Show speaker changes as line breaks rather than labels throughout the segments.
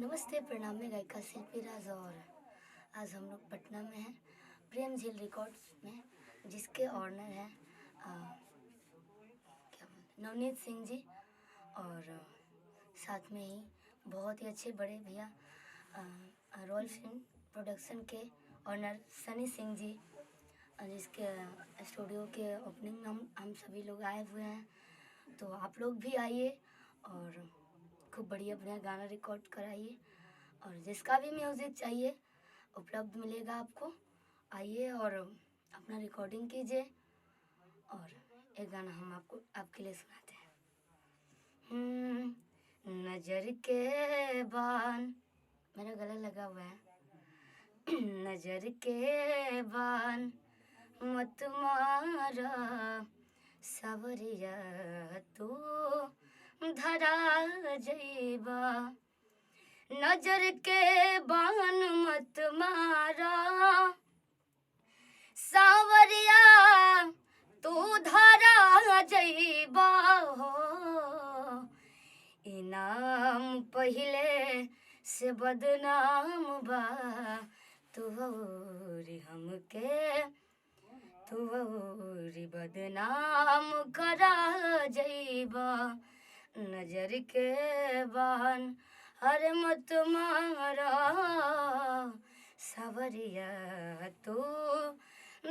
नमस्ते, प्रणाम। मैं गायिका शिल्पी राज और आज हम लोग पटना में हैं, प्रेम झील रिकॉर्ड्स में, जिसके ऑनर हैं नवनीत सिंह जी और साथ में ही बहुत ही अच्छे बड़े भैया रॉयल फिल्म प्रोडक्शन के ऑनर सनी सिंह जी, जिसके स्टूडियो के ओपनिंग में हम सभी लोग आए हुए हैं। तो आप लोग भी आइए और खूब बढ़िया बढ़िया गाना रिकॉर्ड कराइए और जिसका भी म्यूज़िक चाहिए उपलब्ध मिलेगा आपको। आइए और अपना रिकॉर्डिंग कीजिए और एक गाना हम आपके लिए सुनाते हैं। नजर के बान, मेरा गला लगा हुआ है। नजर के बान मत मारा सवरिया, तू धरा जइबा। नजर के बान मत मारा सावरिया, तू धरा जइबा हो। इनाम पहिले से बदनाम बा, तू औरी हमके तू औरी बदनाम करा जइबा। नजर के बान हर मत मारा सवरिया, तू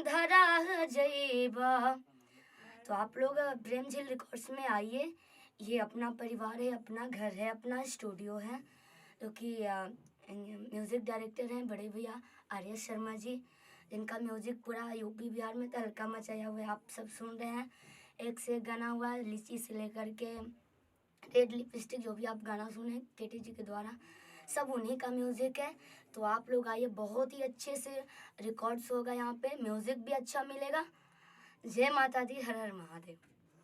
धरा जइबा। तो आप लोग प्रेम झील रिकॉर्ड्स में आइए। ये अपना परिवार है, अपना घर है, अपना स्टूडियो है। जो कि म्यूज़िक डायरेक्टर हैं बड़े भैया आर्य शर्मा जी, जिनका म्यूज़िक पूरा यूपी बिहार में तहलका मचाया हुआ है। आप सब सुन रहे हैं, एक से एक गाना हुआ है, लीची से लेकर के रेड लिपस्टिक, जो भी आप गाना सुने केटी जी के द्वारा, सब उन्हीं का म्यूज़िक है। तो आप लोग आइए, बहुत ही अच्छे से रिकॉर्ड्स होगा यहाँ पे, म्यूज़िक भी अच्छा मिलेगा। जय माता दी, हर हर महादेव।